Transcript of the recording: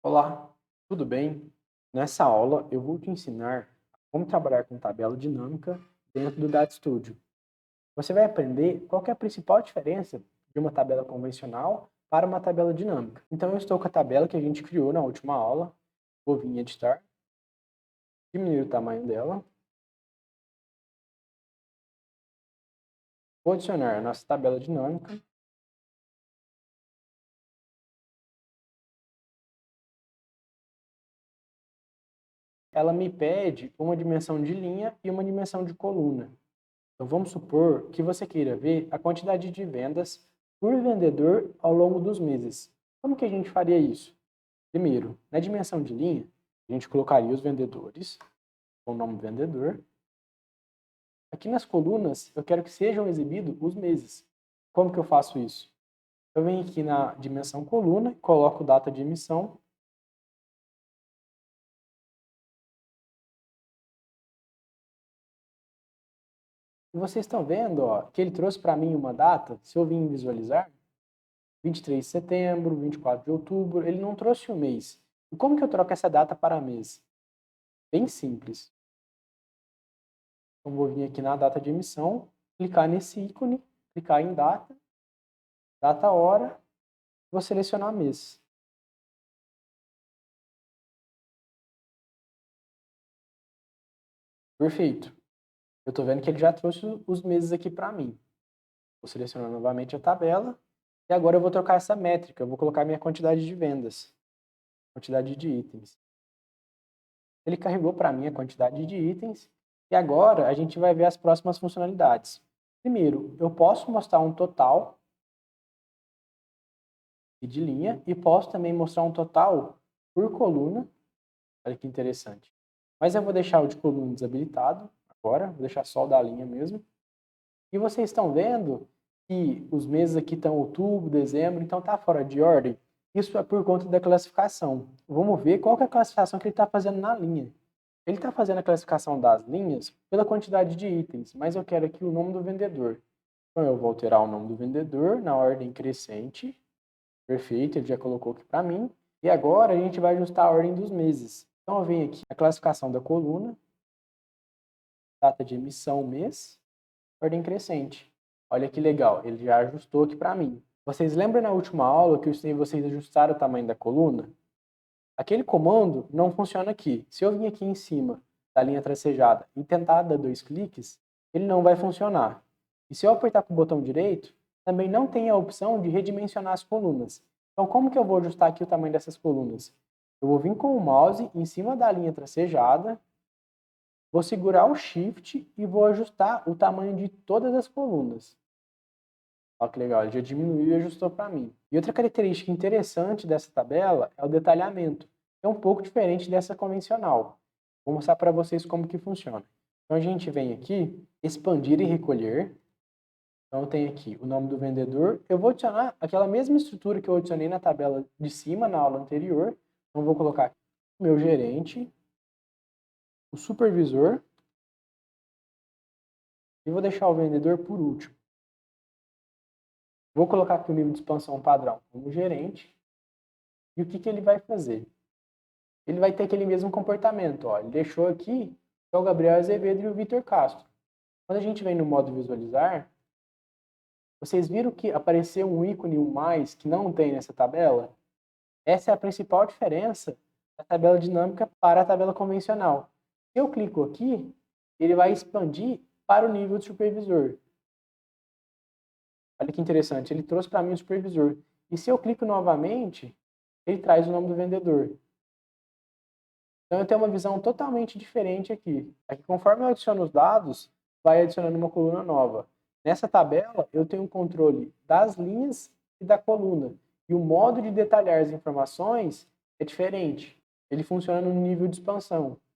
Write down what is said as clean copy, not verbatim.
Olá, tudo bem? Nessa aula eu vou te ensinar como trabalhar com tabela dinâmica dentro do Data Studio. Você vai aprender qual que é a principal diferença de uma tabela convencional para uma tabela dinâmica. Então eu estou com a tabela que a gente criou na última aula, vou vir em editar, diminuir o tamanho dela, vou adicionar a nossa tabela dinâmica. Ela me pede uma dimensão de linha e uma dimensão de coluna. Então vamos supor que você queira ver a quantidade de vendas por vendedor ao longo dos meses. Como que a gente faria isso? Primeiro, na dimensão de linha, a gente colocaria os vendedores, com o nome vendedor. Aqui nas colunas, eu quero que sejam exibidos os meses. Como que eu faço isso? Eu venho aqui na dimensão coluna, coloco data de emissão. E vocês estão vendo que ele trouxe para mim uma data, se eu vim visualizar, 23 de setembro, 24 de outubro, ele não trouxe o mês. E como que eu troco essa data para mês? Bem simples. Então, vou vir aqui na data de emissão, clicar nesse ícone, clicar em data, data, hora, vou selecionar mês. Perfeito. Eu estou vendo que ele já trouxe os meses aqui para mim. Vou selecionar novamente a tabela e agora eu vou trocar essa métrica. Eu vou colocar minha quantidade de vendas, quantidade de itens. Ele carregou para mim a quantidade de itens e agora a gente vai ver as próximas funcionalidades. Primeiro, eu posso mostrar um total de linha e posso também mostrar um total por coluna. Olha que interessante. Mas eu vou deixar o de coluna desabilitado agora, vou deixar só o da linha mesmo. E vocês estão vendo que os meses aqui estão outubro, dezembro, então está fora de ordem. Isso é por conta da classificação. Vamos ver qual que é a classificação que ele está fazendo na linha. Ele está fazendo a classificação das linhas pela quantidade de itens, mas eu quero aqui o nome do vendedor. Então eu vou alterar o nome do vendedor na ordem crescente. Perfeito, ele já colocou aqui para mim. E agora a gente vai ajustar a ordem dos meses. Então eu venho aqui a classificação da coluna, data de emissão, mês, ordem crescente. Olha que legal, ele já ajustou aqui para mim. Vocês lembram na última aula que eu ensinei vocês a ajustar o tamanho da coluna? Aquele comando não funciona aqui. Se eu vir aqui em cima da linha tracejada e tentar dar 2 cliques, ele não vai funcionar. E se eu apertar com o botão direito, também não tem a opção de redimensionar as colunas. Então como que eu vou ajustar aqui o tamanho dessas colunas? Eu vou vir com o mouse em cima da linha tracejada, vou segurar o Shift e vou ajustar o tamanho de todas as colunas. Olha que legal, ele já diminuiu e ajustou para mim. E outra característica interessante dessa tabela é o detalhamento. É um pouco diferente dessa convencional. Vou mostrar para vocês como que funciona. Então a gente vem aqui, expandir e recolher. Então eu tenho aqui o nome do vendedor. Eu vou adicionar aquela mesma estrutura que eu adicionei na tabela de cima, na aula anterior. Então vou colocar aqui o meu gerente, o supervisor, e vou deixar o vendedor por último. Vou colocar aqui o nível de expansão padrão como gerente. E o que ele vai fazer? Ele vai ter aquele mesmo comportamento. Ó. Ele deixou aqui o Gabriel Azevedo e o Vitor Castro. Quando a gente vem no modo visualizar, vocês viram que apareceu um ícone, um mais, que não tem nessa tabela? Essa é a principal diferença da tabela dinâmica para a tabela convencional. Se eu clico aqui, ele vai expandir para o nível de supervisor. Olha que interessante, ele trouxe para mim o supervisor. E se eu clico novamente, ele traz o nome do vendedor. Então eu tenho uma visão totalmente diferente aqui. Aqui, conforme eu adiciono os dados, vai adicionando uma coluna nova. Nessa tabela, eu tenho um controle das linhas e da coluna. E o modo de detalhar as informações é diferente. Ele funciona no nível de expansão.